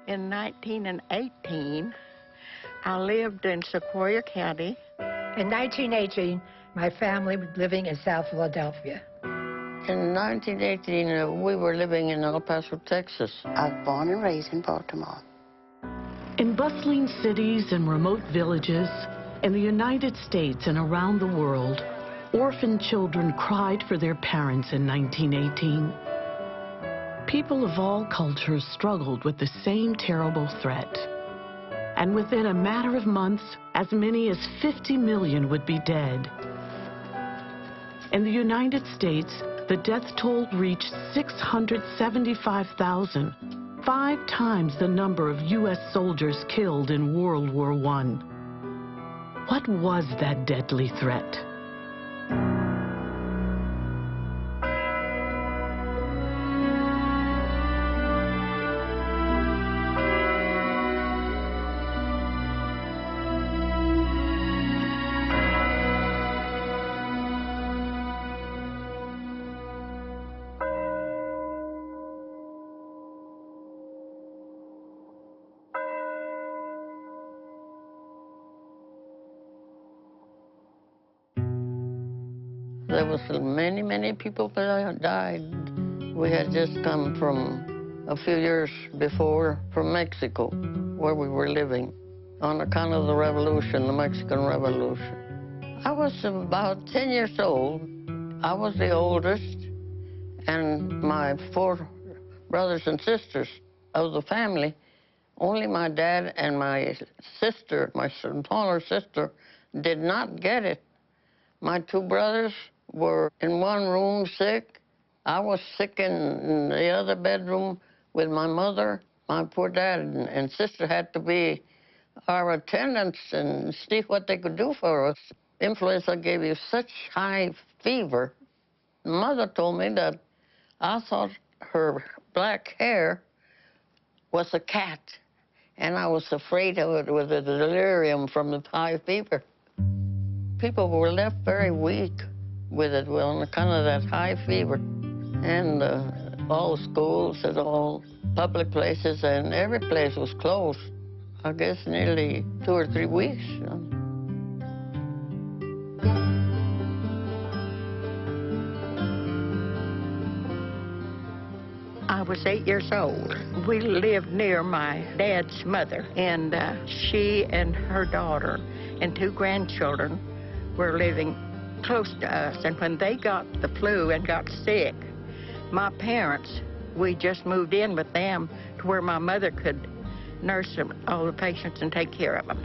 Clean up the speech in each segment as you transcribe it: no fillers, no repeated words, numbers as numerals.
In 1918, I lived in Sequoia County. In 1918, my family was living in South Philadelphia. In 1918, we were living in El Paso, Texas. I was born and raised in Baltimore. In bustling cities and remote villages, in the United States and around the world, orphan children cried for their parents in 1918. People of all cultures struggled with the same terrible threat. And within a matter of months, as many as 50 million would be dead. In the United States, the death toll reached 675,000, 5 times the number of U.S. soldiers killed in World War I. What was that deadly threat? There was many, many people that died. We had just come from a few years before from Mexico, where we were living, on account of the revolution, the Mexican Revolution. I was about 10 years old. I was the oldest, and my 4 brothers and sisters of the family, only my dad and my sister, my smaller sister, did not get it. My 2 brothers were in one room sick. I was sick in the other bedroom with my mother. My poor dad and sister had to be our attendants and see what they could do for us. Influenza gave you such high fever. Mother told me that I thought her black hair was a cat, and I was afraid of it with the delirium from the high fever. People were left very weak with it on account of that high fever. And all schools and all public places and every place was closed. I guess nearly 2 or 3 weeks. I was 8 years old. We lived near my dad's mother, and she and her daughter and 2 grandchildren were living close to us. And when they got the flu and got sick, my parents, we just moved in with them to where my mother could nurse them, all the patients and take care of them.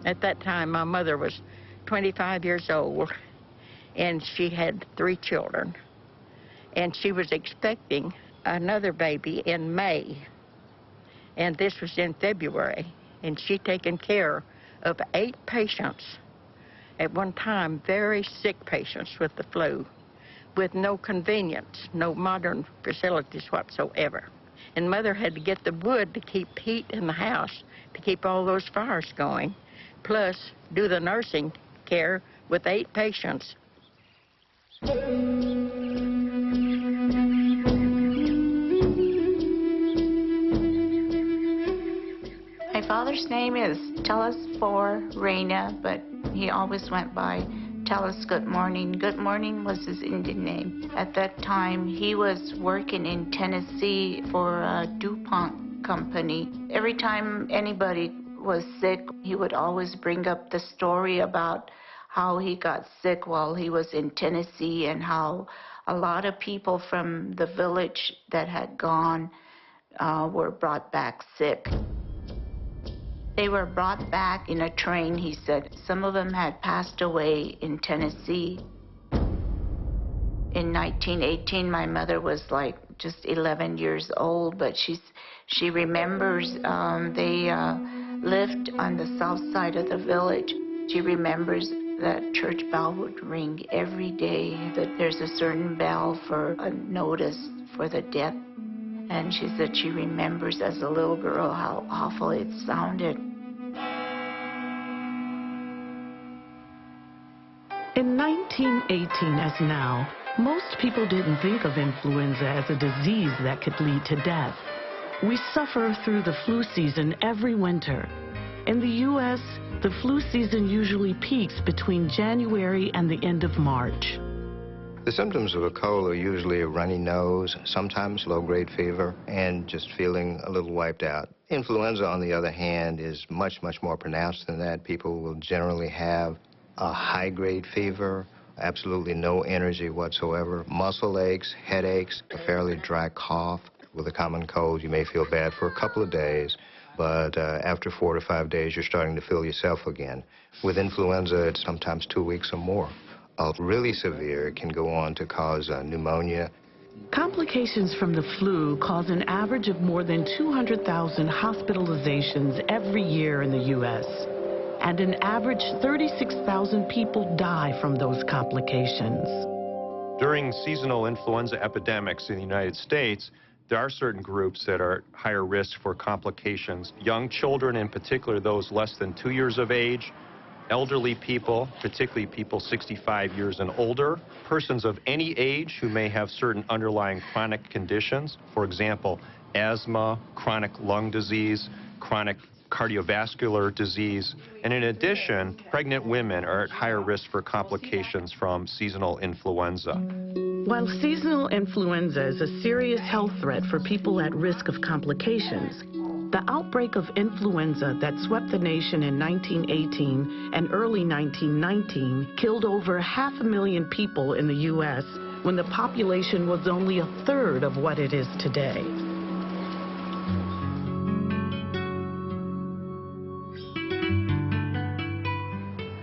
At that time, my mother was 25 years old, and she had 3 children. And she was expecting another baby in May, and this was in February, and she'd taken care of 8 patients at one time, very sick patients with the flu, with no convenience, no modern facilities whatsoever. And Mother had to get the wood to keep heat in the house, to keep all those fires going, plus do the nursing care with 8 patients. My father's name is Tellus for Reina, but he always went by Tellus Good Morning. Good Morning was his Indian name. At that time, he was working in Tennessee for a DuPont company. Every time anybody was sick, he would always bring up the story about how he got sick while he was in Tennessee and how a lot of people from the village that had gone were brought back sick. They were brought back in a train, he said. Some of them had passed away in Tennessee. In 1918, my mother was like just 11 years old, but she remembers they lived on the south side of the village. She remembers that church bell would ring every day, that there's a certain bell for a notice for the death. And she said she remembers as a little girl how awful it sounded. In 1918, as now, most people didn't think of influenza as a disease that could lead to death. We suffer through the flu season every winter. In the U.S., the flu season usually peaks between January and the end of March. The symptoms of a cold are usually a runny nose, sometimes low-grade fever, and just feeling a little wiped out. Influenza, on the other hand, is much, much more pronounced than that. People will generally have a high-grade fever, absolutely no energy whatsoever, muscle aches, headaches, a fairly dry cough. With a common cold, you may feel bad for a couple of days, but after 4 to 5 days, you're starting to feel yourself again. With influenza, it's sometimes 2 weeks or more. Really severe can go on to cause pneumonia. Complications from the flu cause an average of more than 200,000 hospitalizations every year in the U.S., and an average 36,000 people die from those complications. During seasonal influenza epidemics in the United States, there are certain groups that are at higher risk for complications. Young children, in particular those less than 2 years of age, elderly people, particularly people 65 years and older, persons of any age who may have certain underlying chronic conditions, for example, asthma, chronic lung disease, chronic cardiovascular disease, and in addition, pregnant women are at higher risk for complications from seasonal influenza. While seasonal influenza is a serious health threat for people at risk of complications, the outbreak of influenza that swept the nation in 1918 and early 1919 killed over 500,000 people in the U.S. when the population was only a third of what it is today.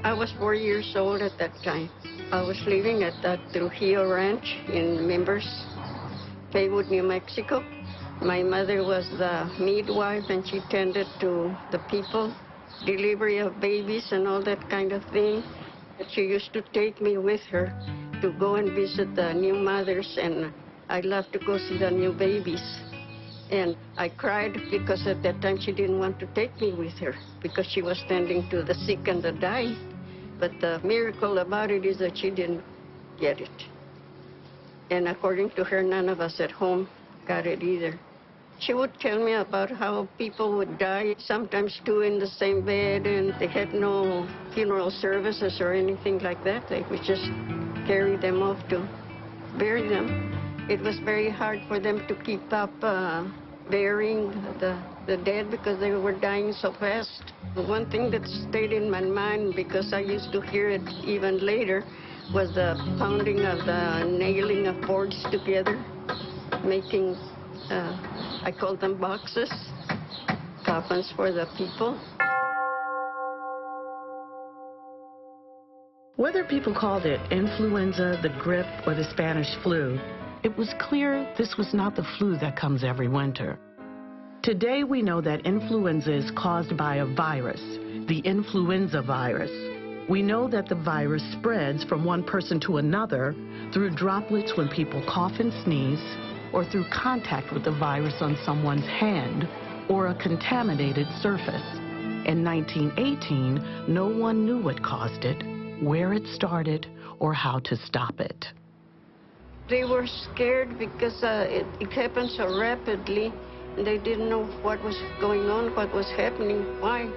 I was 4 years old at that time. I was living at the Trujillo Ranch in Members, Haywood, New Mexico. My mother was the midwife, and she tended to the people, delivery of babies and all that kind of thing. She used to take me with her to go and visit the new mothers, and I loved to go see the new babies. And I cried because at that time she didn't want to take me with her because she was tending to the sick and the dying. But the miracle about it is that she didn't get it. And according to her, none of us at home got it either. She would tell me about how people would die, sometimes two in the same bed, and they had no funeral services or anything like that. They would just carry them off to bury them. It was very hard for them to keep up burying the dead because they were dying so fast. One thing that stayed in my mind, because I used to hear it even later, was the pounding of the nailing of boards together, making, I call them boxes, coffins for the people. Whether people called it influenza, the grip, or the Spanish flu, it was clear this was not the flu that comes every winter. Today we know that influenza is caused by a virus, the influenza virus. We know that the virus spreads from one person to another through droplets when people cough and sneeze, or through contact with the virus on someone's hand or a contaminated surface. In 1918, no one knew what caused it, where it started, or how to stop it. They were scared because it happened so rapidly, and they didn't know what was going on, what was happening, why.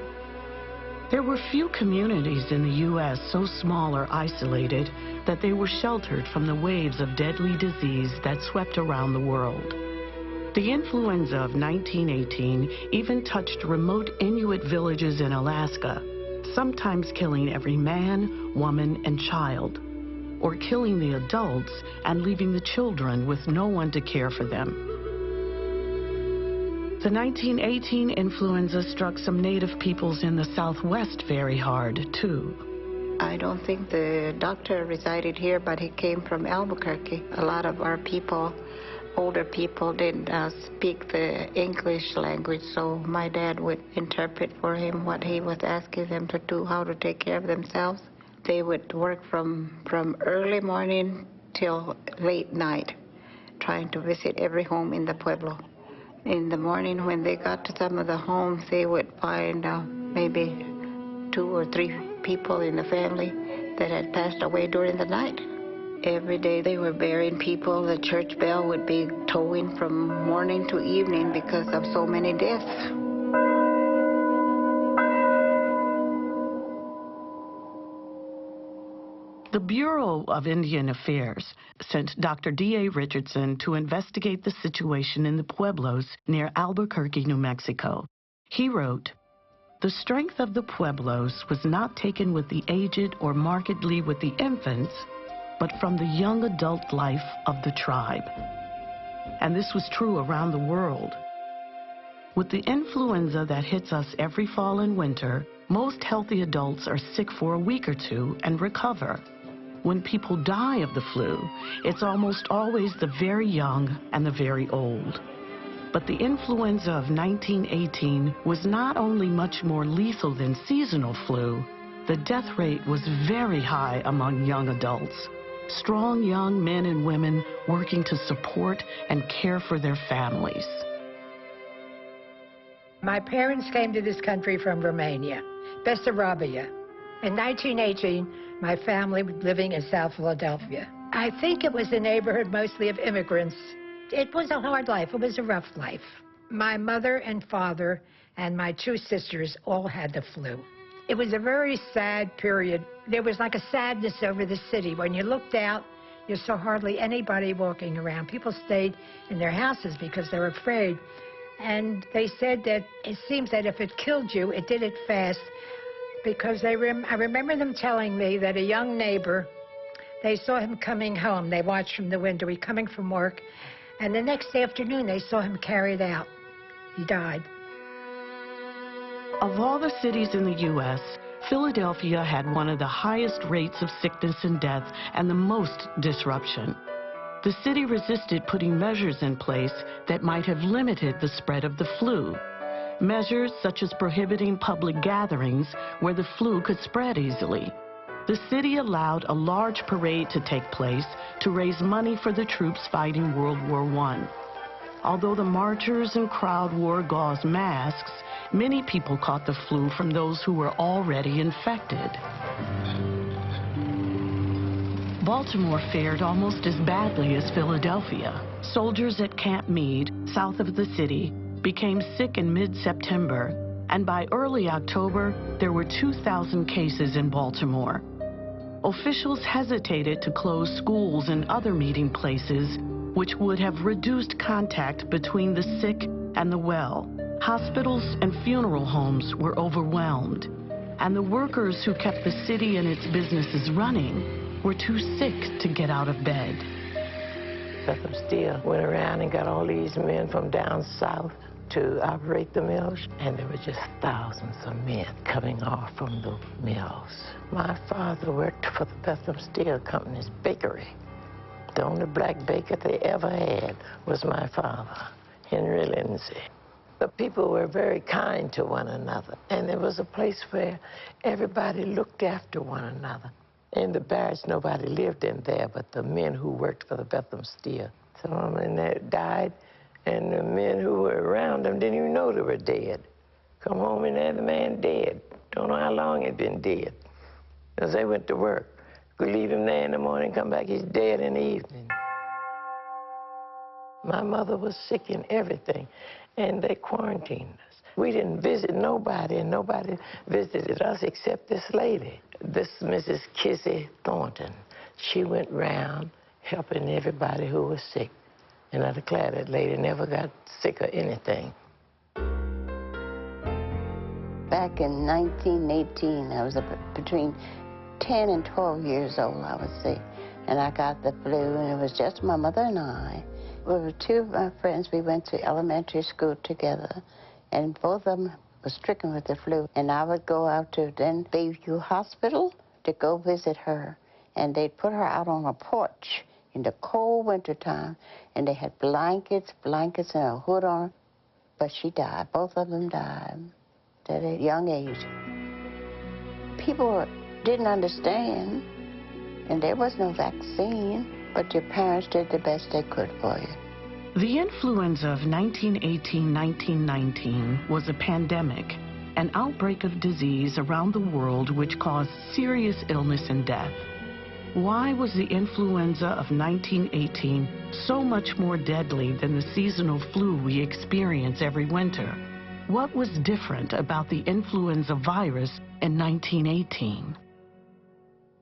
There were few communities in the U.S. so small or isolated that they were sheltered from the waves of deadly disease that swept around the world. The influenza of 1918 even touched remote Inuit villages in Alaska, sometimes killing every man, woman, and child, or killing the adults and leaving the children with no one to care for them. The 1918 influenza struck some native peoples in the Southwest very hard, too. I don't think the doctor resided here, but he came from Albuquerque. A lot of our people, older people, didn't speak the English language, so my dad would interpret for him what he was asking them to do, how to take care of themselves. They would work from early morning till late night, trying to visit every home in the pueblo. In the morning, when they got to some of the homes, they would find maybe 2 or 3 people in the family that had passed away during the night. Every day they were burying people. The church bell would be tolling from morning to evening because of so many deaths. The Bureau of Indian Affairs sent Dr. D.A. Richardson to investigate the situation in the pueblos near Albuquerque, New Mexico. He wrote, "The strength of the pueblos was not taken with the aged or markedly with the infants, but from the young adult life of the tribe." And this was true around the world. With the influenza that hits us every fall and winter, most healthy adults are sick for a week or two and recover. When people die of the flu, it's almost always the very young and the very old. But the influenza of 1918 was not only much more lethal than seasonal flu, the death rate was very high among young adults. Strong young men and women working to support and care for their families. My parents came to this country from Romania, Bessarabia. In 1918, my family was living in South Philadelphia. I think it was a neighborhood mostly of immigrants. It was a hard life. It was a rough life. My mother and father and my two sisters all had the flu. It was a very sad period. There was like a sadness over the city. When you looked out, you saw hardly anybody walking around. People stayed in their houses because they were afraid. And they said that it seems that if it killed you, it did it fast. Because I remember them telling me that a young neighbor, they saw him coming home. They watched from the window, he coming from work. And the next afternoon, they saw him carried out. He died. Of all the cities in the U.S., Philadelphia had one of the highest rates of sickness and death and the most disruption. The city resisted putting measures in place that might have limited the spread of the flu. Measures such as prohibiting public gatherings where the flu could spread easily. The city allowed a large parade to take place to raise money for the troops fighting World War I. Although the marchers and crowd wore gauze masks, many people caught the flu from those who were already infected. Baltimore fared almost as badly as Philadelphia. Soldiers at Camp Meade, south of the city, became sick in mid-September, and by early October, there were 2,000 cases in Baltimore. Officials hesitated to close schools and other meeting places, which would have reduced contact between the sick and the well. Hospitals and funeral homes were overwhelmed, and the workers who kept the city and its businesses running were too sick to get out of bed. Bethlehem Steel went around and got all these men from down south to operate the mills, and there were just thousands of men coming off from the mills. My father worked for the Bethlehem Steel Company's bakery. The only black baker they ever had was my father, Henry Lindsay. The people were very kind to one another, and there was a place where everybody looked after one another. In the barracks, nobody lived in there but the men who worked for the Bethlehem Steel. Some of them that died, and the men who were around them didn't even know they were dead. Come home and there the man dead. Don't know how long he'd been dead. Because they went to work. Could leave him there in the morning, come back, he's dead in the evening. My mother was sick in everything, and they quarantined us. We didn't visit nobody, and nobody visited us except this lady, this Mrs. Kizzy Thornton. She went round helping everybody who was sick. And I declare that lady never got sick or anything. Back in 1918, I was between 10 and 12 years old, I would say. And I got the flu, and it was just my mother and I. We were two of my friends. We went to elementary school together, and both of them were stricken with the flu. And I would go out to then Bayview Hospital to go visit her. And they'd put her out on a porch in the cold winter time, and they had blankets and a hood on her. But she died. Both of them died at a young age. People didn't understand, and there was no vaccine, but your parents did the best they could for you. The influenza of 1918-1919 was a pandemic, an outbreak of disease around the world which caused serious illness and death. Why was the influenza of 1918 so much more deadly than the seasonal flu we experience every winter? What was different about the influenza virus in 1918?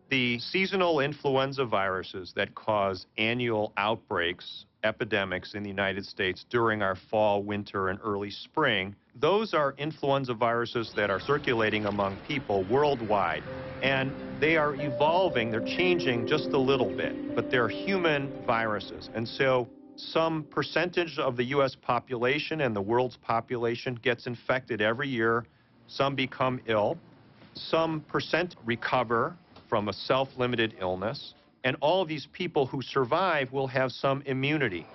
The seasonal influenza viruses that cause annual outbreaks, epidemics in the United States during our fall, winter, and early spring, those are influenza viruses that are circulating among people worldwide. And they are evolving, they're changing just a little bit, but they're human viruses. And so some percentage of the U.S. population and the world's population gets infected every year. Some become ill. Some percent recover from a self-limited illness, and all of these people who survive will have some immunity.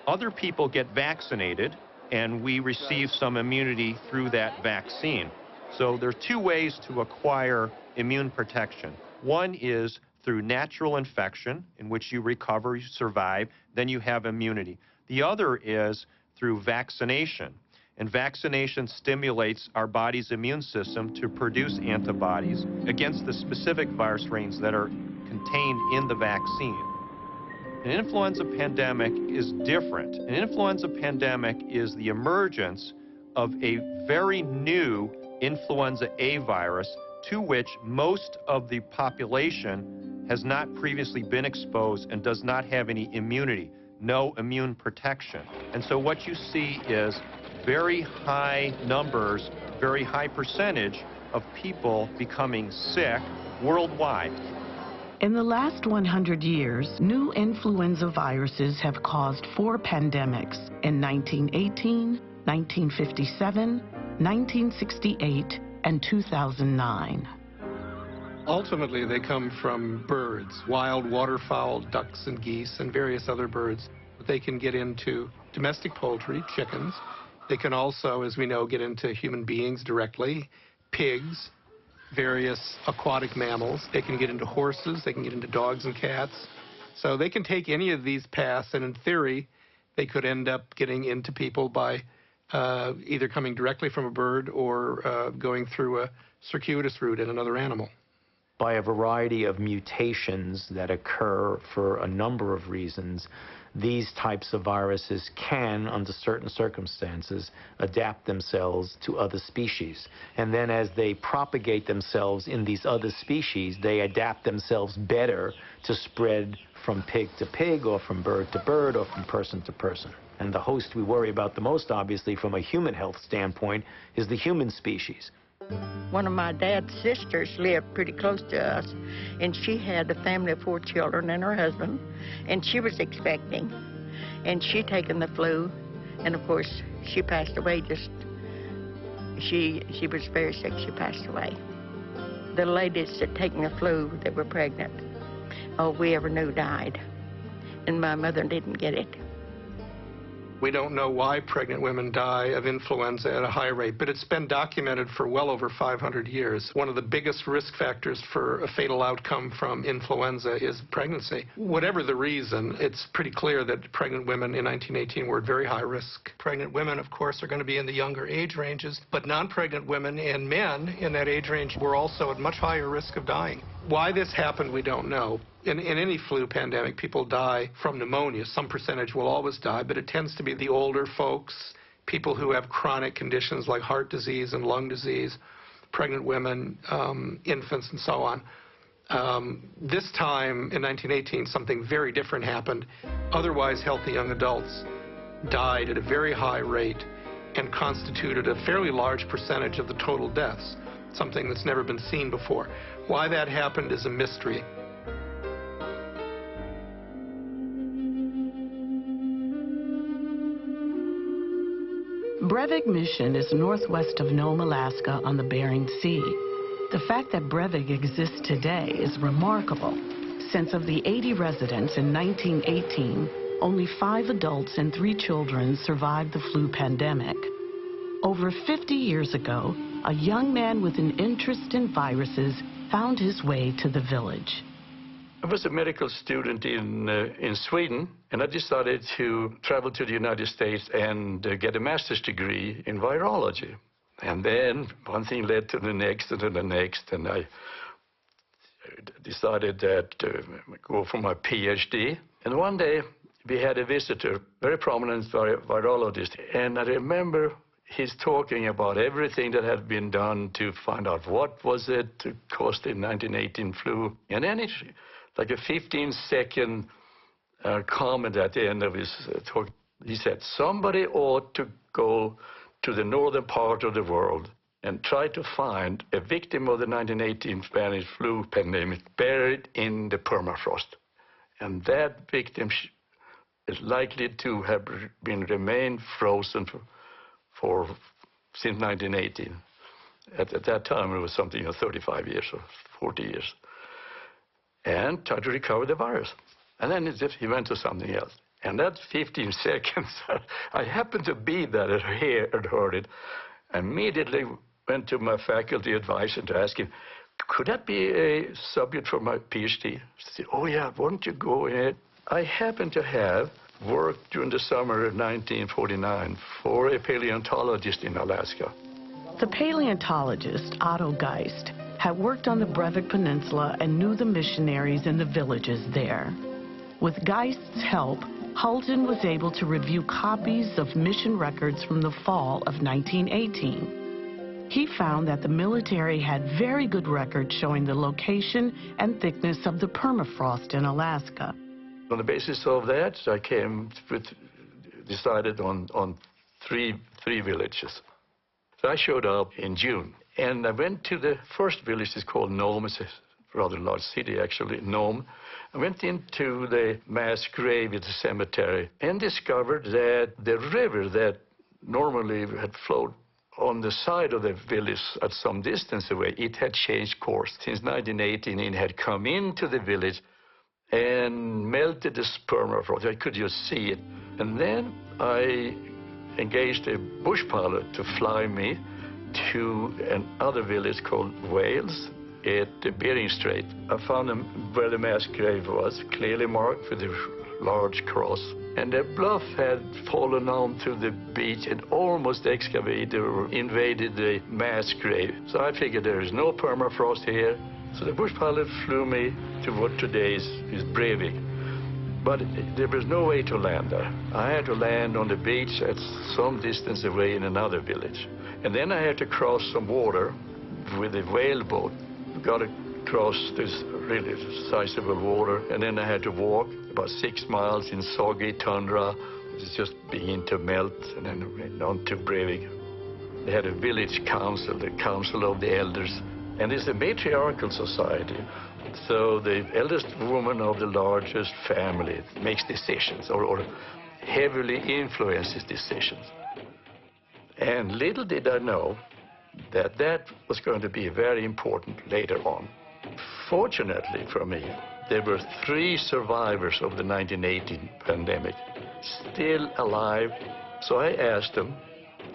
Other people get vaccinated, and we receive some immunity through that vaccine. So there are two ways to acquire immune protection. One is through natural infection, in which you recover, you survive, then you have immunity. The other is through vaccination. And vaccination stimulates our body's immune system to produce antibodies against the specific virus strains that are contained in the vaccine. An influenza pandemic is different. An influenza pandemic is the emergence of a very new influenza A virus to which most of the population has not previously been exposed and does not have any immunity, no immune protection. And so what you see is very high numbers, very high percentage of people becoming sick worldwide. In the last 100 years, new influenza viruses have caused 4 pandemics in 1918, 1957, 1968, and 2009. Ultimately, they come from birds, wild waterfowl, ducks and geese, and various other birds. They can get into domestic poultry, chickens. They can also, as we know, get into human beings directly, pigs, various aquatic mammals. They can get into horses. They can get into dogs and cats. So they can take any of these paths, and in theory, they could end up getting into people by either coming directly from a bird or going through a circuitous route in another animal. By a variety of mutations that occur for a number of reasons, these types of viruses can, under certain circumstances, adapt themselves to other species. And then as they propagate themselves in these other species, they adapt themselves better to spread from pig to pig, or from bird to bird, or from person to person. And the host we worry about the most, obviously, from a human health standpoint, is the human species. One of my dad's sisters lived pretty close to us, and she had a family of 4 children and her husband, and she was expecting, and she taken the flu, and of course she passed away. She was very sick. She passed away. The ladies that taken the flu that were pregnant, all we ever knew died, and my mother didn't get it. We don't know why pregnant women die of influenza at a high rate, but it's been documented for well over 500 years. One of the biggest risk factors for a fatal outcome from influenza is pregnancy. Whatever the reason, it's pretty clear that pregnant women in 1918 were at very high risk. Pregnant women, of course, are going to be in the younger age ranges, but non-pregnant women and men in that age range were also at much higher risk of dying. Why this happened, we don't know. In any flu pandemic, people die from pneumonia. Some percentage will always die, but it tends to be the older folks, people who have chronic conditions like heart disease and lung disease, pregnant women, infants, and so on. This time in 1918, something very different happened. Otherwise healthy young adults died at a very high rate and constituted a fairly large percentage of the total deaths, something that's never been seen before. Why that happened is a mystery. Brevig Mission is northwest of Nome, Alaska on the Bering Sea. The fact that Brevig exists today is remarkable, since of the 80 residents in 1918, only 5 adults and 3 children survived the flu pandemic. Over 50 years ago, a young man with an interest in viruses found his way to the village. I was a medical student in Sweden, and I decided to travel to the United States and get a master's degree in virology. And then one thing led to the next and to the next, and I decided that go for my PhD. And one day we had a visitor, very prominent virologist, and I remember he's talking about everything that had been done to find out what was it caused the 1918 flu. And then it's like a 15-second comment at the end of his talk. He said, somebody ought to go to the northern part of the world and try to find a victim of the 1918 Spanish flu pandemic buried in the permafrost. And that victim is likely to have remained frozen since 1918. At that time, it was something like 35 years or 40 years. And tried to recover the virus. And then he went to something else. And that 15 seconds, I happened to be there and heard it. I immediately went to my faculty advisor to ask him, could that be a subject for my PhD? He said, oh yeah, why don't you go ahead? I happened to have worked during the summer of 1949 for a paleontologist in Alaska. The paleontologist, Otto Geist, had worked on the Breivik Peninsula and knew the missionaries in the villages there. With Geist's help, Hulton was able to review copies of mission records from the fall of 1918. He found that the military had very good records showing the location and thickness of the permafrost in Alaska. On the basis of that, I decided on three villages. So I showed up in June, and I went to the first village. It's called Nome. It's a rather large city, actually, Nome. I went into the mass grave at the cemetery and discovered that the river that normally had flowed on the side of the village at some distance away, it had changed course. Since 1918, it had come into the village and melted the permafrost. I could just see it. And then I engaged a bush pilot to fly me to another village called Wales at the Bering Strait. I found where the mass grave was, clearly marked with a large cross. And the bluff had fallen onto the beach and almost excavated or invaded the mass grave. So I figured there is no permafrost here. So the bush pilot flew me to what today is Breivik. But there was no way to land there. I had to land on the beach at some distance away in another village. And then I had to cross some water with a whaleboat. Got across this really sizable water, and then I had to walk about 6 miles in soggy tundra. It was just beginning to melt, and then went on to Breivik. They had a village council, the Council of the Elders, and it's a matriarchal society. So the eldest woman of the largest family makes decisions, or heavily influences decisions. And little did I know that that was going to be very important later on. Fortunately for me, there were 3 survivors of the 1918 pandemic still alive. So I asked them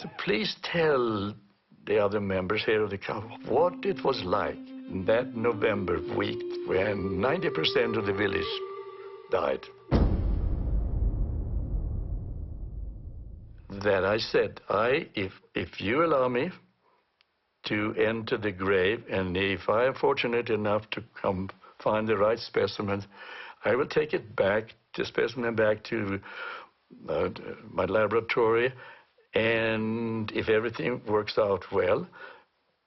to please tell the other members here of the council what it was like in that November week when 90% of the village died. Then I said, if you allow me to enter the grave, and if I am fortunate enough to come find the right specimen, I will take it back, the specimen back to my laboratory, and if everything works out well,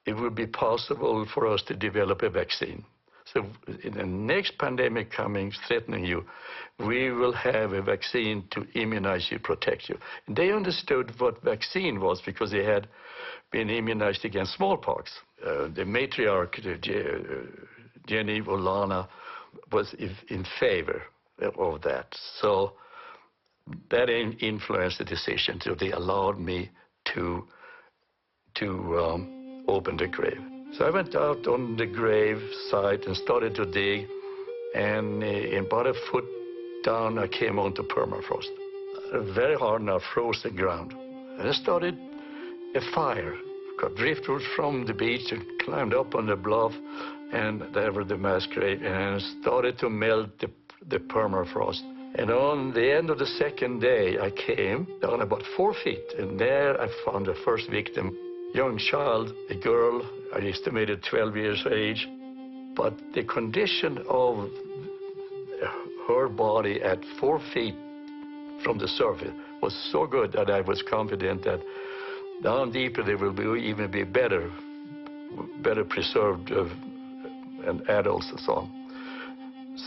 it will be possible for us to develop a vaccine. So in the next pandemic coming, threatening you, we will have a vaccine to immunize you, protect you. And they understood what vaccine was because they had been immunized against smallpox. The matriarch, Jenny Olana, was in favor of that. So that influenced the decision. So they allowed me to open the grave. So I went out on the grave site and started to dig, and in about a foot down I came onto permafrost. Very hard now, frozen ground. And I started a fire. Got driftwood from the beach and climbed up on the bluff, and there were the mass grave, and started to melt the permafrost. And on the end of the second day, I came down about 4 feet, and there I found the first victim. Young child, a girl, I estimated 12 years of age. But the condition of her body at 4 feet from the surface was so good that I was confident that down deeper there will even be better preserved and adults and so on.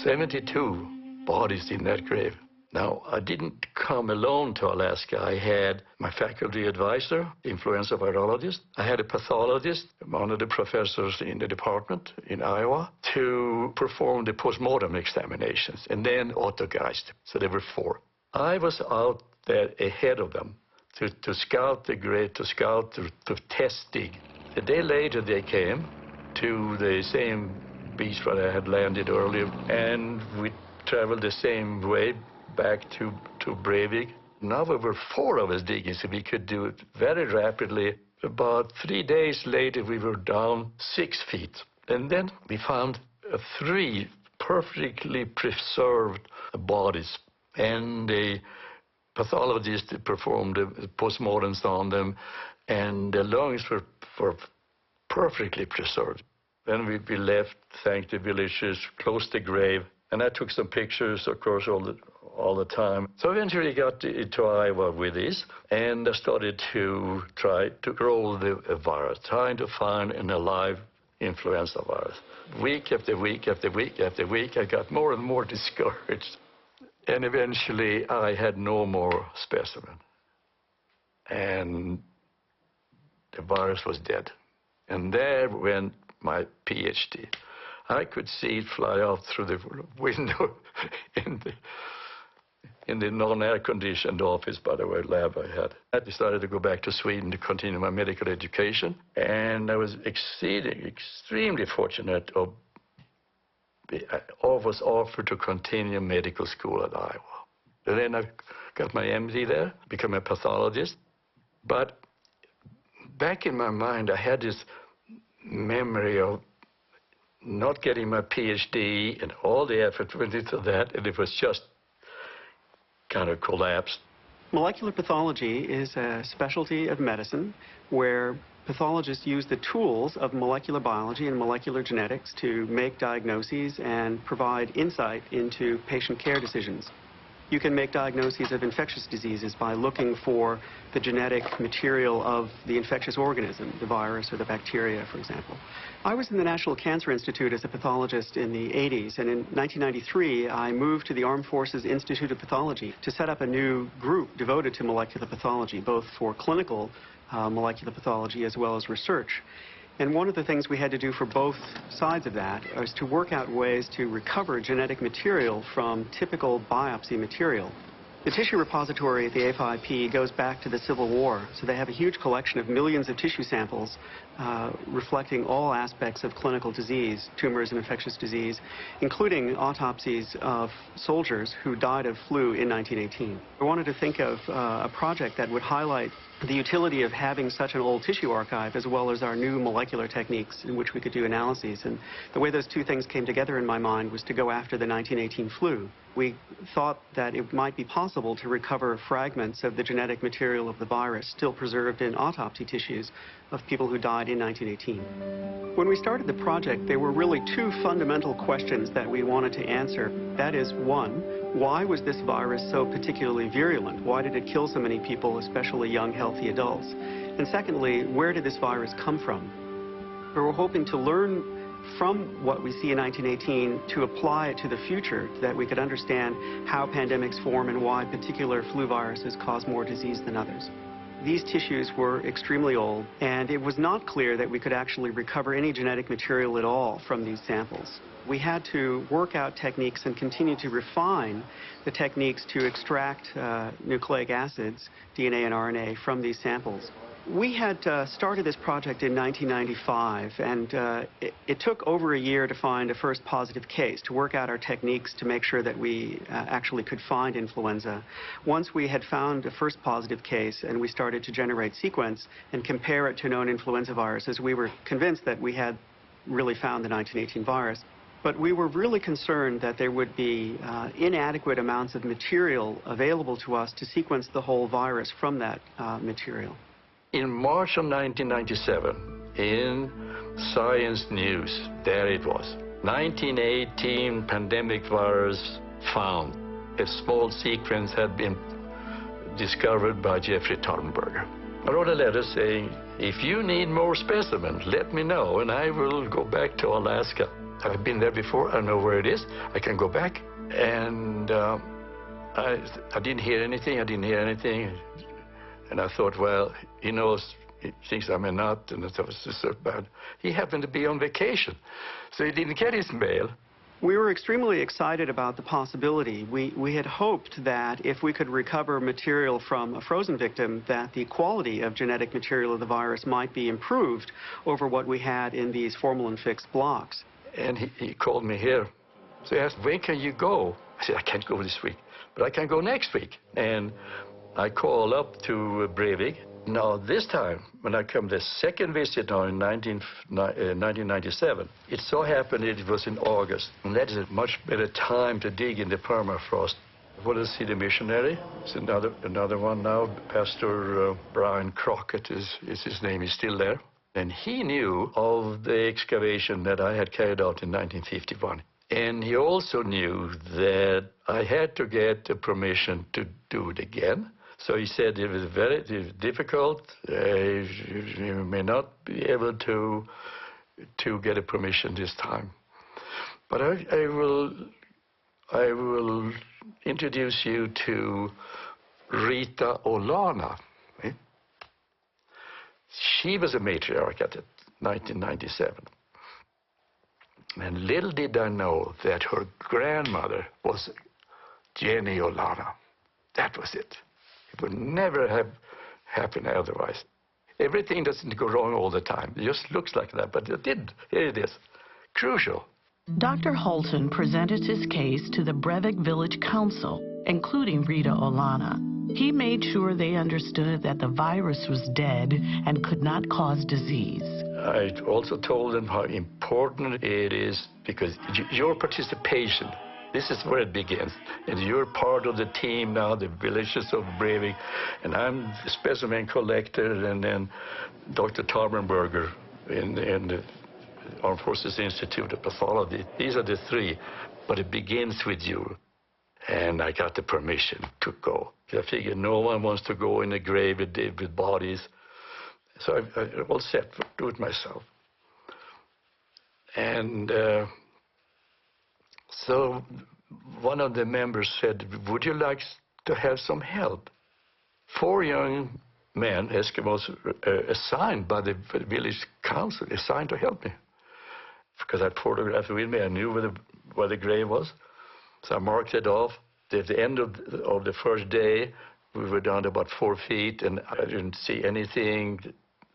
72 bodies in that grave. Now, I didn't come alone to Alaska. I had my faculty advisor, influenza virologist. I had a pathologist, one of the professors in the department in Iowa, to perform the postmortem examinations, and then autogeist. So there were 4. I was out there ahead of them to scout the grave, to test dig. A day later, they came to the same beach where I had landed earlier, and we traveled the same way back to Breivik. Now there were 4 of us digging, so we could do it very rapidly. About 3 days later, we were down 6 feet. And then we found 3 perfectly preserved bodies. And the pathologist performed postmortems on them, and the lungs were perfectly preserved. Then we left, thanked the villagers, closed the grave, and I took some pictures, of course, all the time. So eventually got to Iowa with this, and I started to try to grow the virus, trying to find an alive influenza virus. Week after week after week after week, I got more and more discouraged. And eventually, I had no more specimen. And the virus was dead. And there went my PhD. I could see it fly out through the window in the non-air-conditioned office, by the way, lab I had. I decided to go back to Sweden to continue my medical education. And I was extremely fortunate. I was offered to continue medical school at Iowa. And then I got my MD there, became a pathologist. But back in my mind, I had this memory of not getting my PhD and all the effort went into that, and it was just kind of collapsed. Molecular pathology is a specialty of medicine where pathologists use the tools of molecular biology and molecular genetics to make diagnoses and provide insight into patient care decisions. You can make diagnoses of infectious diseases by looking for the genetic material of the infectious organism, the virus or the bacteria, for example. I was in the National Cancer Institute as a pathologist in the 80s, and in 1993, I moved to the Armed Forces Institute of Pathology to set up a new group devoted to molecular pathology, both for clinical molecular pathology as well as research. And one of the things we had to do for both sides of that was to work out ways to recover genetic material from typical biopsy material. The tissue repository at the A5P goes back to the Civil War, so they have a huge collection of millions of tissue samples reflecting all aspects of clinical disease, tumors and infectious disease, including autopsies of soldiers who died of flu in 1918. I wanted to think of a project that would highlight the utility of having such an old tissue archive as well as our new molecular techniques in which we could do analyses. And the way those two things came together in my mind was to go after the 1918 flu. We thought that it might be possible to recover fragments of the genetic material of the virus still preserved in autopsy tissues of people who died in 1918. When we started the project, there were really 2 fundamental questions that we wanted to answer. That is, 1, why was this virus so particularly virulent? Why did it kill so many people, especially young, healthy adults? And secondly, where did this virus come from? We were hoping to learn from what we see in 1918 to apply it to the future, that we could understand how pandemics form and why particular flu viruses cause more disease than others. These tissues were extremely old, and it was not clear that we could actually recover any genetic material at all from these samples. We had to work out techniques and continue to refine the techniques to extract nucleic acids, DNA and RNA, from these samples. We had started this project in 1995, and it took over a year to find a first positive case, to work out our techniques to make sure that we actually could find influenza. Once we had found a first positive case and we started to generate sequence and compare it to known influenza viruses, we were convinced that we had really found the 1918 virus. But we were really concerned that there would be inadequate amounts of material available to us to sequence the whole virus from that material. In March of 1997, in Science News, there it was. 1918 pandemic virus found. A small sequence had been discovered by Jeffrey Tarnberger. I wrote a letter saying, if you need more specimens, let me know, and I will go back to Alaska. I've been there before, I know where it is, I can go back. And I didn't hear anything, And I thought, well, he knows, he thinks I'm a nut, and it was just so bad. He happened to be on vacation, so he didn't get his mail. We were extremely excited about the possibility. We had hoped that if we could recover material from a frozen victim, that the quality of genetic material of the virus might be improved over what we had in these formalin-fixed blocks. And he called me here. So he asked, when can you go? I said, I can't go this week, but I can go next week. And I called up to Breivik. Now, this time, when I come the second visit now in 1997, it so happened it was in August. And that is a much better time to dig in the permafrost. I want to see the missionary. It's another one now. Pastor Brian Crockett is his name. He's still there. And he knew of the excavation that I had carried out in 1951. And he also knew that I had to get permission to do it again. So he said it was very difficult. You may not be able to get a permission this time. But I will introduce you to Rita Olana. She was a matriarch at 1997. And little did I know that her grandmother was Jenny Olana. That was it. It would never have happened otherwise. Everything doesn't go wrong all the time. It just looks like that, but it did. Here it is. Crucial. Dr. Holton presented his case to the Breivik Village Council, including Rita Olana. He made sure they understood that the virus was dead and could not cause disease. I also told them how important it is, because your participation, this is where it begins. And you're part of the team now, the villages of Breivik, and I'm the specimen collector, and then Dr. Tarnberger in the Armed Forces Institute of Pathology. These are the three, but it begins with you. And I got the permission to go. I figured no one wants to go in a grave with bodies. So I all set to do it myself. And so one of the members said, would you like to have some help? 4 young men, Eskimos, assigned by the village council, assigned to help me. Because I photographed it with me, I knew where the grave was. So I marked it off. At the end of the first day, we were down to about 4 feet, and I didn't see anything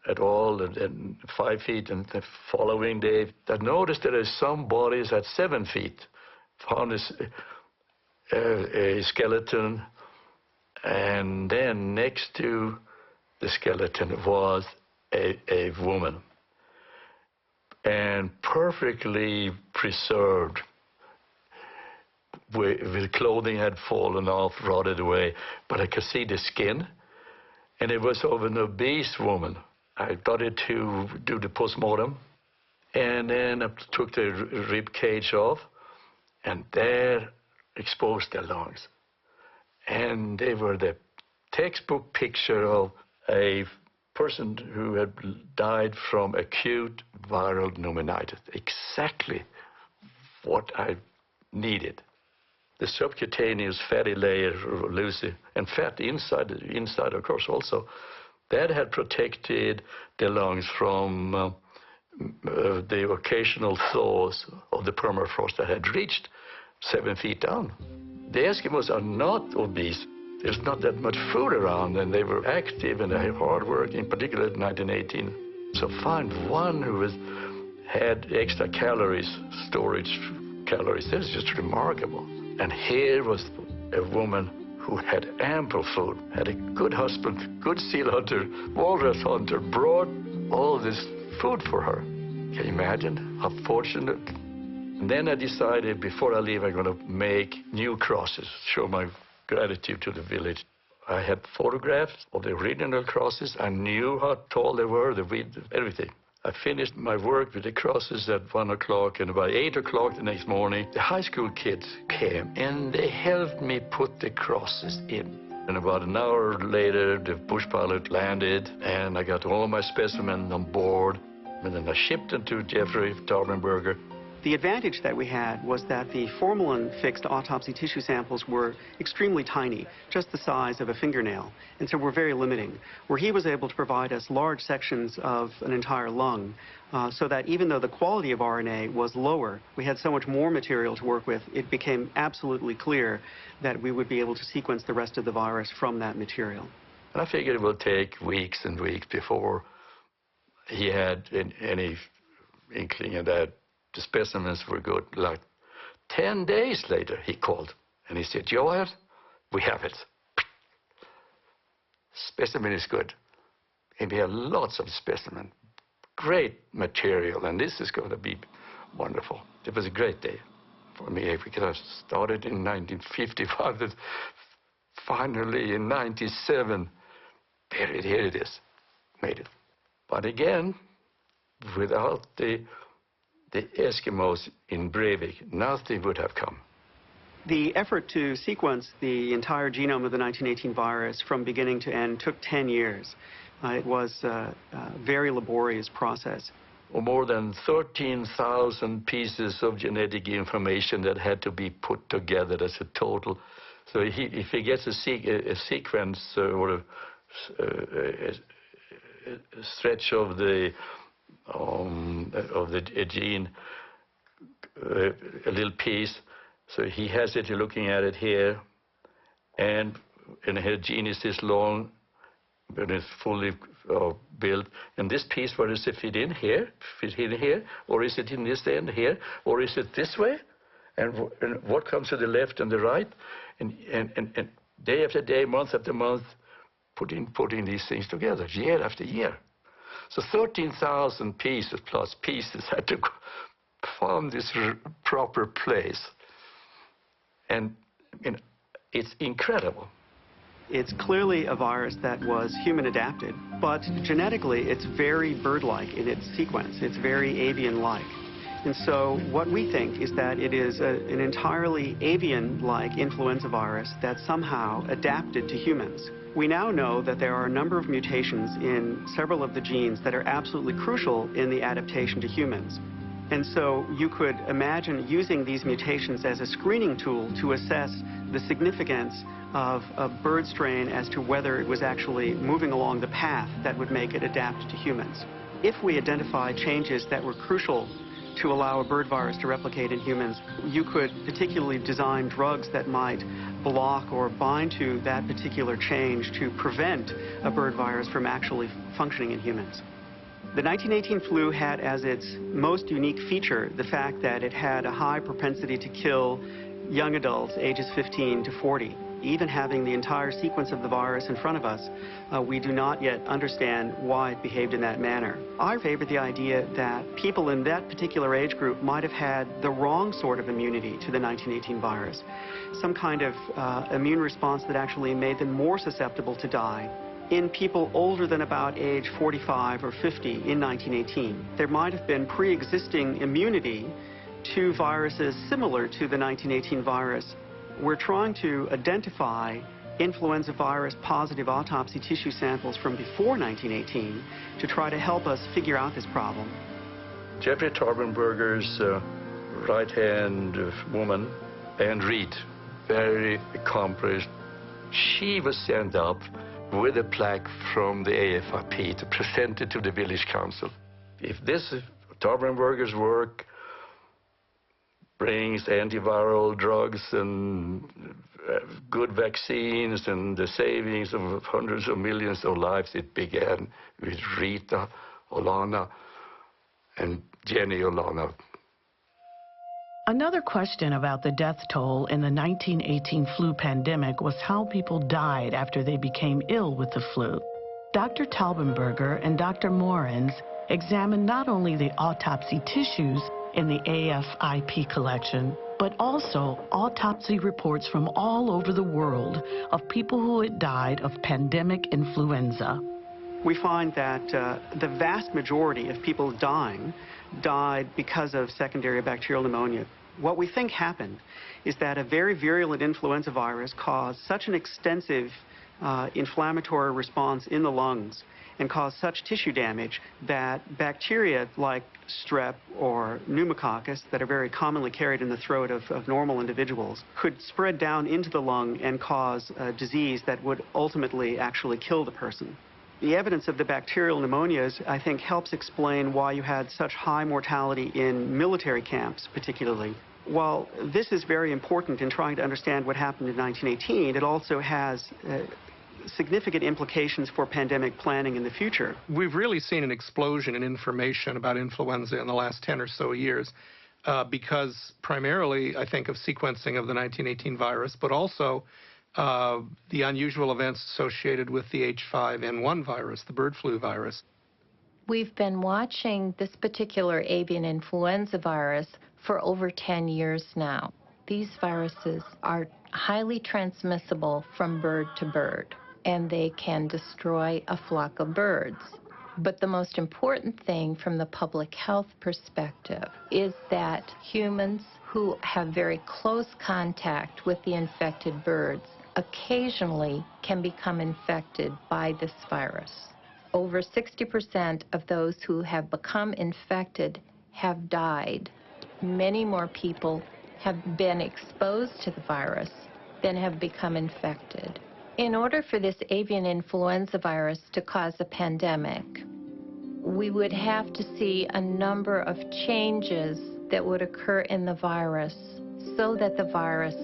at all, and 5 feet. And the following day, I noticed there are some bodies at 7 feet. Found a skeleton, and then next to the skeleton was a woman, and perfectly preserved. With clothing had fallen off, rotted away, but I could see the skin, and it was of an obese woman. I started to do the postmortem, and then I took the rib cage off, and there exposed the lungs. And they were the textbook picture of a person who had died from acute viral pneumonitis. Exactly what I needed. The subcutaneous fatty layer, Lucy, and fat inside, of course, also, that had protected the lungs from the occasional thaws of the permafrost that had reached 7 feet down. The Eskimos are not obese. There's not that much food around, and they were active and they had hard work, in particular in 1918. So find one who had extra calories, storage calories. That's just remarkable. And here was a woman who had ample food, had a good husband, good seal hunter, walrus hunter, brought all this food for her. Can you imagine how fortunate? And then I decided, before I leave, I'm going to make new crosses, show my gratitude to the village. I had photographs of the original crosses. I knew how tall they were, the width, everything. I finished my work with the crosses at 1 o'clock, and about 8 o'clock the next morning, the high school kids came, and they helped me put the crosses in. And about an hour later, the bush pilot landed, and I got all my specimens on board, and then I shipped them to Jeffrey Tarbenberger. The advantage that we had was that the formalin-fixed autopsy tissue samples were extremely tiny, just the size of a fingernail, and so were very limiting, where he was able to provide us large sections of an entire lung, so that even though the quality of RNA was lower, we had so much more material to work with, it became absolutely clear that we would be able to sequence the rest of the virus from that material. And I figured it would take weeks and weeks before he had any inkling of that the specimens were good. Like 10 days later, he called and he said, "Joel, we have it. Specimen is good." And we have lots of specimen, great material, and this is going to be wonderful. It was a great day for me because I started in 1955, and finally in 97, here it is, made it. But again, without the Eskimos in Breivik, nothing would have come. The effort to sequence the entire genome of the 1918 virus from beginning to end took 10 years. It was a very laborious process. More than 13,000 pieces of genetic information that had to be put together as a total. So if he gets a sequence or a stretch of the gene, a little piece, so he has it, looking at it here, and her gene is this long, but it's fully built, and this piece, where does it fit in here, or is it in this end here, or is it this way, and what comes to the left and the right, and day after day, month after month, putting these things together, year after year. So 13,000 pieces plus pieces had to form this proper place. And it's incredible. It's clearly a virus that was human adapted, but genetically it's very bird-like in its sequence. It's very avian-like. And so what we think is that it is an entirely avian-like influenza virus that somehow adapted to humans. We now know that there are a number of mutations in several of the genes that are absolutely crucial in the adaptation to humans. And so you could imagine using these mutations as a screening tool to assess the significance of a bird strain as to whether it was actually moving along the path that would make it adapt to humans. If we identify changes that were crucial to allow a bird virus to replicate in humans, you could particularly design drugs that might block or bind to that particular change to prevent a bird virus from actually functioning in humans. The 1918 flu had as its most unique feature the fact that it had a high propensity to kill young adults ages 15 to 40. Even having the entire sequence of the virus in front of us, we do not yet understand why it behaved in that manner. I favor the idea that people in that particular age group might have had the wrong sort of immunity to the 1918 virus, some kind of immune response that actually made them more susceptible to die. In people older than about age 45 or 50 in 1918, there might have been pre-existing immunity to viruses similar to the 1918 virus. We're trying to identify influenza virus positive autopsy tissue samples from before 1918 to try to help us figure out this problem. Jeffrey Tarbenberger's right-hand woman, Anne Reed, very accomplished. She was sent up with a plaque from the AFIP to present it to the village council. If this Tarbenberger's work brings antiviral drugs and good vaccines and the savings of hundreds of millions of lives, it began with Rita Olana and Jenny Olana. Another question about the death toll in the 1918 flu pandemic was how people died after they became ill with the flu. Dr. Tarbenberger and Dr. Morens examined not only the autopsy tissues in the AFIP collection, but also autopsy reports from all over the world of people who had died of pandemic influenza. we find that the vast majority of people dying died because of secondary bacterial pneumonia. What we think happened is that a very virulent influenza virus caused such an extensive inflammatory response in the lungs and caused such tissue damage that bacteria like strep or pneumococcus that are very commonly carried in the throat of normal individuals could spread down into the lung and cause a disease that would ultimately actually kill the person. The evidence of the bacterial pneumonias, I think, helps explain why you had such high mortality in military camps, particularly. While this is very important in trying to understand what happened in 1918, it also has significant implications for pandemic planning in the future. We've really seen an explosion in information about influenza in the last 10 or so years because primarily, I think, of sequencing of the 1918 virus, but also the unusual events associated with the H5N1 virus, the bird flu virus. We've been watching this particular avian influenza virus for over 10 years now. These viruses are highly transmissible from bird to bird, and they can destroy a flock of birds. But the most important thing from the public health perspective is that humans who have very close contact with the infected birds occasionally can become infected by this virus. Over 60% of those who have become infected have died. Many more people have been exposed to the virus than have become infected. In order for this avian influenza virus to cause a pandemic, we would have to see a number of changes that would occur in the virus so that the virus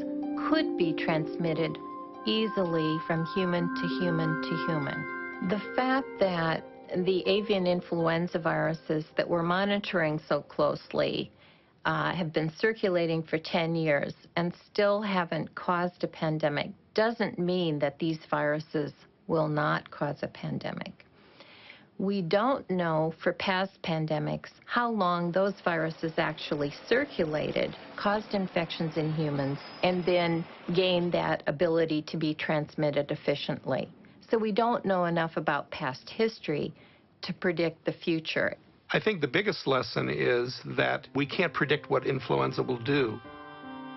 could be transmitted easily from human to human to human. The fact that the avian influenza viruses that we're monitoring so closely have been circulating for 10 years and still haven't caused a pandemic doesn't mean that these viruses will not cause a pandemic. We don't know for past pandemics how long those viruses actually circulated, caused infections in humans, and then gained that ability to be transmitted efficiently. So we don't know enough about past history to predict the future. I think the biggest lesson is that we can't predict what influenza will do.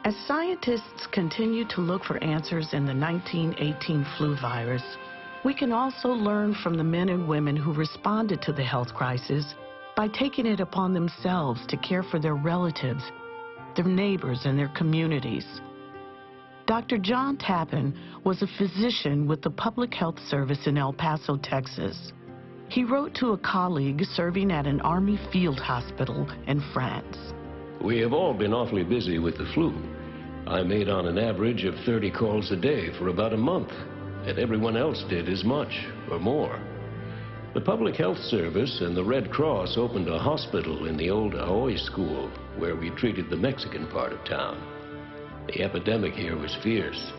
As scientists continue to look for answers in the 1918 flu virus, we can also learn from the men and women who responded to the health crisis by taking it upon themselves to care for their relatives, their neighbors, and their communities. Dr. John Tappan was a physician with the Public Health Service in El Paso, Texas. He wrote to a colleague serving at an Army field hospital in France. We have all been awfully busy with the flu. I made on an average of 30 calls a day for about a month, and everyone else did as much or more. The Public Health Service and the Red Cross opened a hospital in the old Ahoy School where we treated the Mexican part of town. The epidemic here was fierce.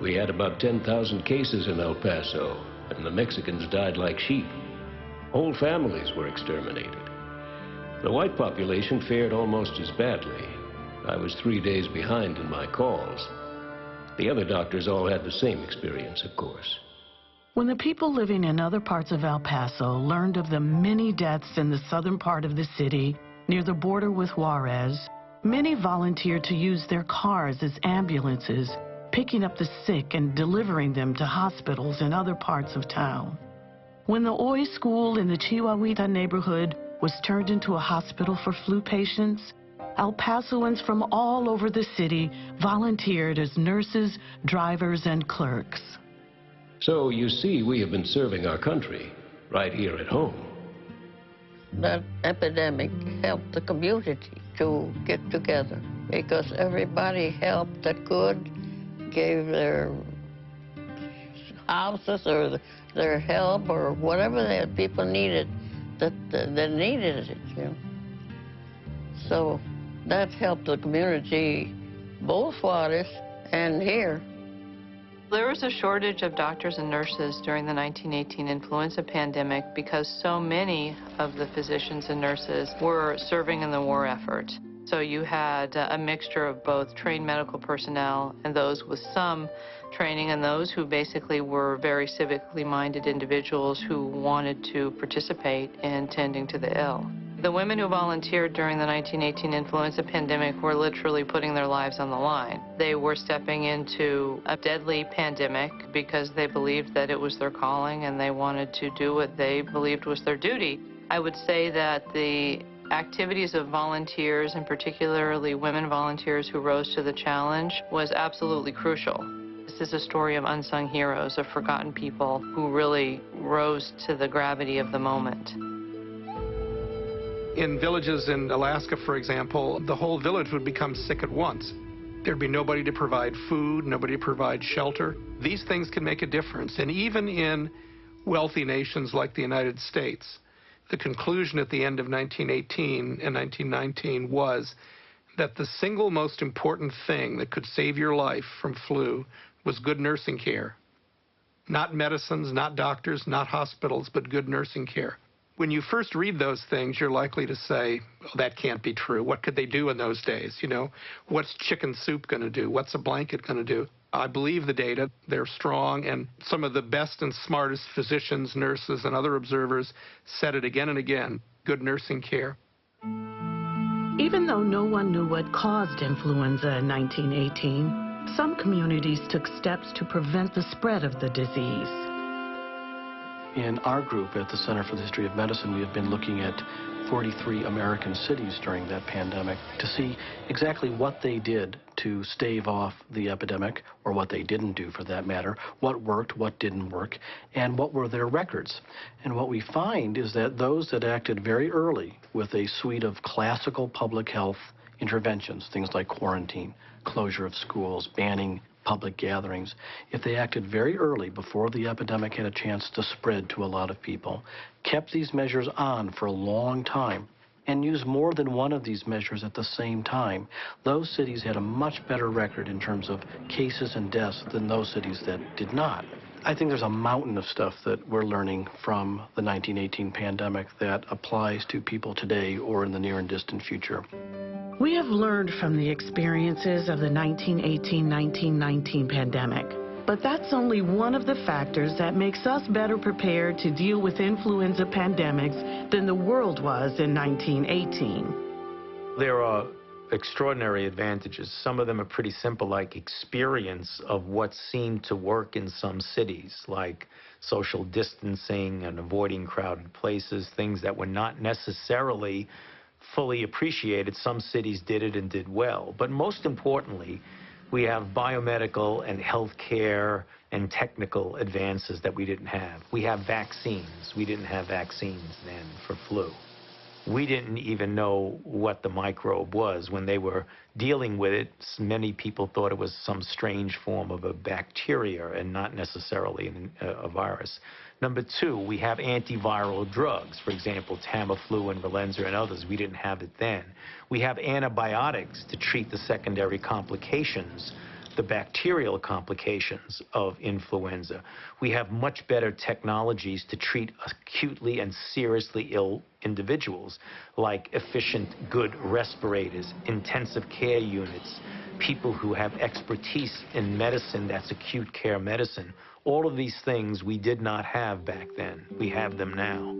We had about 10,000 cases in El Paso, and the Mexicans died like sheep. Whole families were exterminated. The white population fared almost as badly. I was 3 days behind in my calls. The other doctors all had the same experience, of course. When the people living in other parts of El Paso learned of the many deaths in the southern part of the city near the border with Juarez, many volunteered to use their cars as ambulances, picking up the sick and delivering them to hospitals in other parts of town. When the Hoy School in the Chihuahuita neighborhood was turned into a hospital for flu patients, El Pasoans from all over the city volunteered as nurses, drivers, and clerks. So you see, we have been serving our country right here at home. That epidemic helped the community to get together because everybody helped that could, gave their houses or their help or whatever the people needed that needed it, you know. So that helped the community, both Juarez and here. There was a shortage of doctors and nurses during the 1918 influenza pandemic because so many of the physicians and nurses were serving in the war effort. So you had a mixture of both trained medical personnel and those with some training, and those who basically were very civically minded individuals who wanted to participate in tending to the ill. The women who volunteered during the 1918 influenza pandemic were literally putting their lives on the line. They were stepping into a deadly pandemic because they believed that it was their calling and they wanted to do what they believed was their duty. I would say that the activities of volunteers, and particularly women volunteers who rose to the challenge, was absolutely crucial. This is a story of unsung heroes, of forgotten people who really rose to the gravity of the moment. In villages in Alaska, for example, the whole village would become sick at once. There'd be nobody to provide food, nobody to provide shelter. These things can make a difference. And even in wealthy nations like the United States, the conclusion at the end of 1918 and 1919 was that the single most important thing that could save your life from flu was good nursing care. Not medicines, not doctors, not hospitals, but good nursing care. When you first read those things, you're likely to say, oh, that can't be true. What could they do in those days? You know, what's chicken soup going to do? What's a blanket going to do? I believe the data. They're strong, and some of the best and smartest physicians, nurses, and other observers said it again and again, good nursing care. Even though no one knew what caused influenza in 1918, some communities took steps to prevent the spread of the disease. In our group at the Center for the History of Medicine, we have been looking at 43 American cities during that pandemic to see exactly what they did to stave off the epidemic, or what they didn't do for that matter, what worked, what didn't work, and what were their records. And what we find is that those that acted very early with a suite of classical public health interventions, things like quarantine, closure of schools, banning public gatherings, if they acted very early before the epidemic had a chance to spread to a lot of people, kept these measures on for a long time, and used more than one of these measures at the same time, those cities had a much better record in terms of cases and deaths than those cities that did not. I think there's a mountain of stuff that we're learning from the 1918 pandemic that applies to people today or in the near and distant future. We have learned from the experiences of the 1918-1919 pandemic, but that's only one of the factors that makes us better prepared to deal with influenza pandemics than the world was in 1918. There are extraordinary advantages. Some of them are pretty simple, like experience of what seemed to work in some cities, like social distancing and avoiding crowded places, things that were not necessarily fully appreciated. Some cities did it and did well. But most importantly, we have biomedical and healthcare and technical advances that we didn't have. We have vaccines. We didn't have vaccines then for flu. We didn't even know what the microbe was. When they were dealing with it, many people thought it was some strange form of a bacteria and not necessarily a virus. Number two, we have antiviral drugs, for example, Tamiflu and Influenza and others. We didn't have it then. We have antibiotics to treat the secondary complications, the bacterial complications of influenza. We have much better technologies to treat acutely and seriously ill individuals, like efficient, good respirators, intensive care units, people who have expertise in medicine, that's acute care medicine. All of these things we did not have back then. We have them now.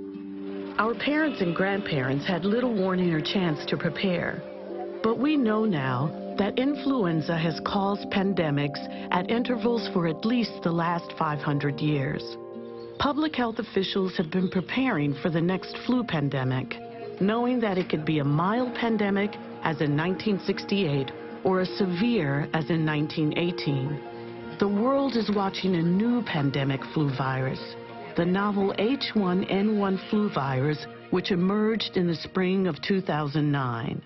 Our parents and grandparents had little warning or chance to prepare. But we know now that influenza has caused pandemics at intervals for at least the last 500 years. Public health officials have been preparing for the next flu pandemic, knowing that it could be a mild pandemic, as in 1968, or a severe, as in 1918. The world is watching a new pandemic flu virus, the novel H1N1 flu virus, which emerged in the spring of 2009.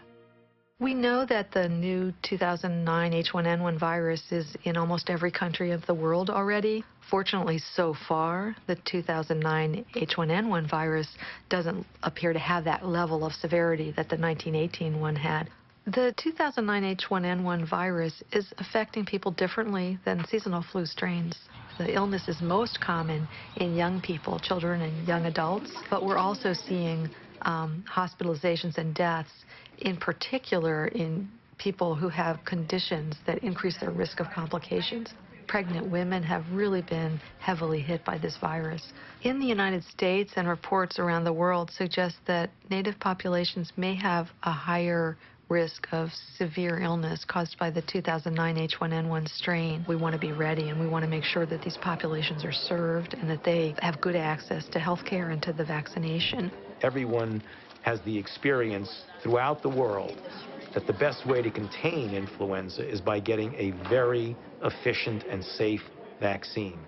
We know that the new 2009 H1N1 virus is in almost every country of the world already. Fortunately, so far, the 2009 H1N1 virus doesn't appear to have that level of severity that the 1918 one had. The 2009 H1N1 virus is affecting people differently than seasonal flu strains. The illness is most common in young people, children and young adults, but we're also seeing hospitalizations and deaths, in particular in people who have conditions that increase their risk of complications. Pregnant women have really been heavily hit by this virus. In the United States, and reports around the world suggest that Native populations may have a higher risk of severe illness caused by the 2009 H1N1 strain. We want to be ready, and we want to make sure that these populations are served and that they have good access to health care and to the vaccination. Everyone has the experience throughout the world that the best way to contain influenza is by getting a very efficient and safe vaccine.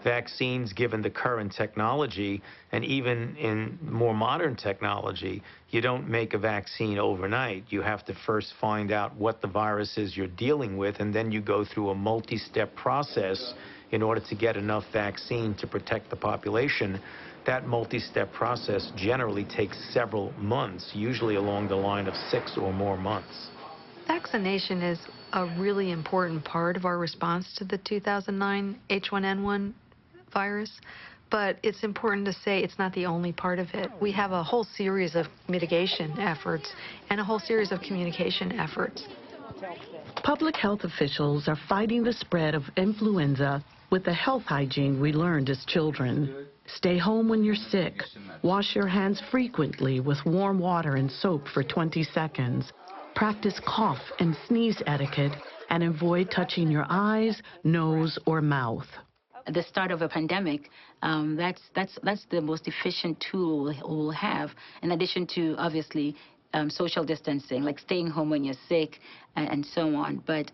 Vaccines, given the current technology, and even in more modern technology, you don't make a vaccine overnight. You have to first find out what the virus is you're dealing with, and then you go through a multi-step process in order to get enough vaccine to protect the population. That multi-step process generally takes several months, usually along the line of 6 or more months. Vaccination is a really important part of our response to the 2009 H1N1 virus, but it's important to say it's not the only part of it. We have a whole series of mitigation efforts and a whole series of communication efforts. Public health officials are fighting the spread of influenza with the health hygiene we learned as children. Stay home when you're sick. Wash your hands frequently with warm water and soap for 20 seconds. Practice cough and sneeze etiquette and avoid touching your eyes, nose, or mouth. At the start of a pandemic, that's the most efficient tool we'll have, in addition to, obviously, social distancing, like staying home when you're sick and so on. But,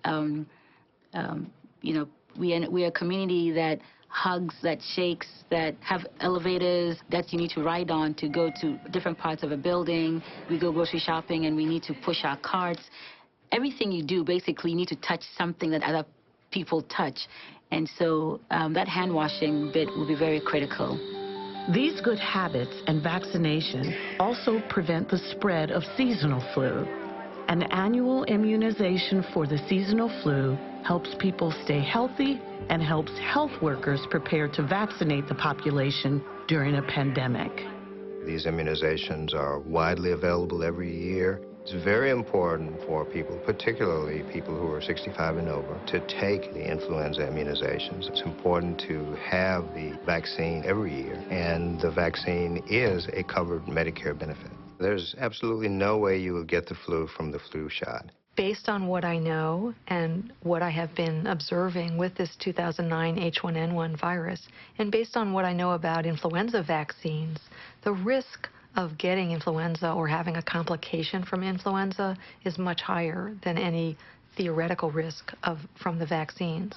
you know, we're a community that hugs, that shakes, that have elevators that you need to ride on to go to different parts of a building. We go grocery shopping and we need to push our carts. Everything you do, basically, you need to touch something that other people touch. And so that hand washing bit will be very critical. These good habits and vaccination also prevent the spread of seasonal flu. An annual immunization for the seasonal flu helps people stay healthy and helps health workers prepare to vaccinate the population during a pandemic. These immunizations are widely available every year. It's very important for people, particularly people who are 65 and over, to take the influenza immunizations. It's important to have the vaccine every year, and the vaccine is a covered Medicare benefit. There's absolutely no way you will get the flu from the flu shot. Based on what I know and what I have been observing with this 2009 H1N1 virus, and based on what I know about influenza vaccines, the risk of getting influenza or having a complication from influenza is much higher than any theoretical risk from the vaccines.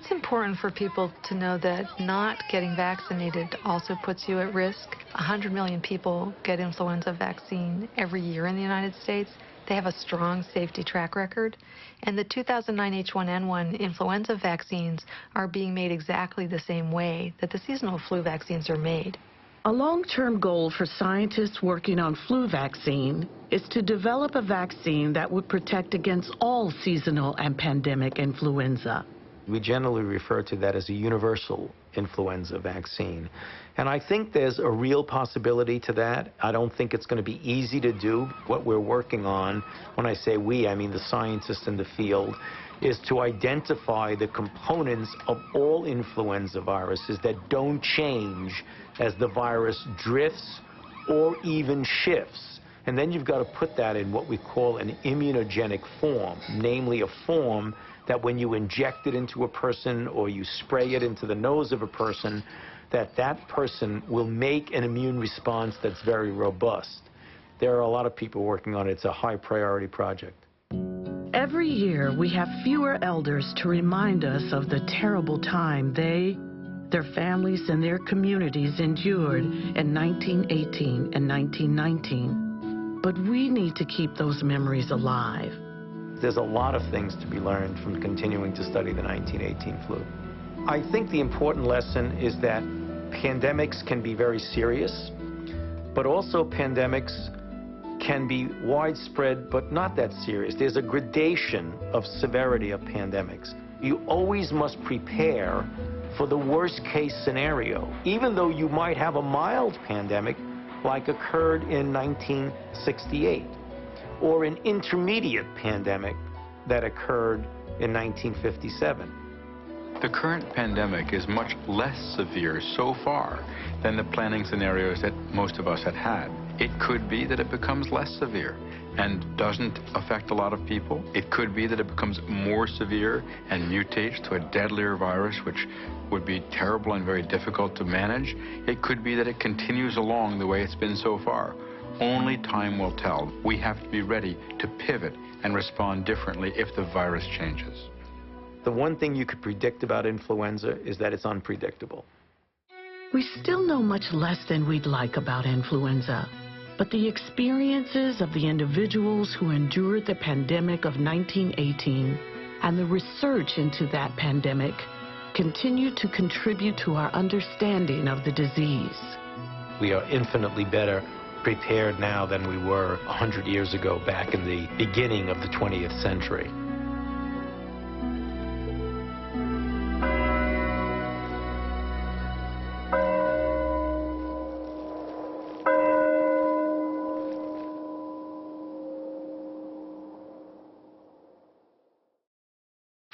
It's important for people to know that not getting vaccinated also puts you at risk. 100 million people get influenza vaccine every year in the United States. They have a strong safety track record. And the 2009 H1N1 influenza vaccines are being made exactly the same way that the seasonal flu vaccines are made. A long-term goal for scientists working on flu vaccine is to develop a vaccine that would protect against all seasonal and pandemic influenza. We generally refer to that as a universal influenza vaccine. And I think there's a real possibility to that. I don't think it's going to be easy to do. What we're working on, when I say we, I mean the scientists in the field, is to identify the components of all influenza viruses that don't change as the virus drifts or even shifts. And then you've got to put that in what we call an immunogenic form, namely a form that when you inject it into a person or you spray it into the nose of a person, that person will make an immune response that's very robust. There are a lot of people working on it. It's a high priority project. Every year, we have fewer elders to remind us of the terrible time they, their families, and their communities endured in 1918 and 1919. But we need to keep those memories alive. There's a lot of things to be learned from continuing to study the 1918 flu. I think the important lesson is that pandemics can be very serious, but also pandemics can be widespread but not that serious. There's a gradation of severity of pandemics. You always must prepare for the worst case scenario. Even though you might have a mild pandemic, like occurred in 1968, or an intermediate pandemic that occurred in 1957. The current pandemic is much less severe so far than the planning scenarios that most of us had had. It could be that it becomes less severe and doesn't affect a lot of people. It could be that it becomes more severe and mutates to a deadlier virus, which would be terrible and very difficult to manage. It could be that it continues along the way it's been so far. Only time will tell. We have to be ready to pivot and respond differently if the virus changes. The one thing you could predict about influenza is that it's unpredictable. We still know much less than we'd like about influenza, but the experiences of the individuals who endured the pandemic of 1918 and the research into that pandemic continue to contribute to our understanding of the disease. We are infinitely better prepared now than we were 100 years ago, back in the beginning of the 20th century.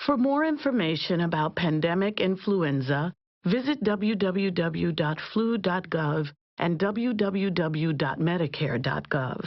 For more information about pandemic influenza, visit www.flu.gov and www.medicare.gov.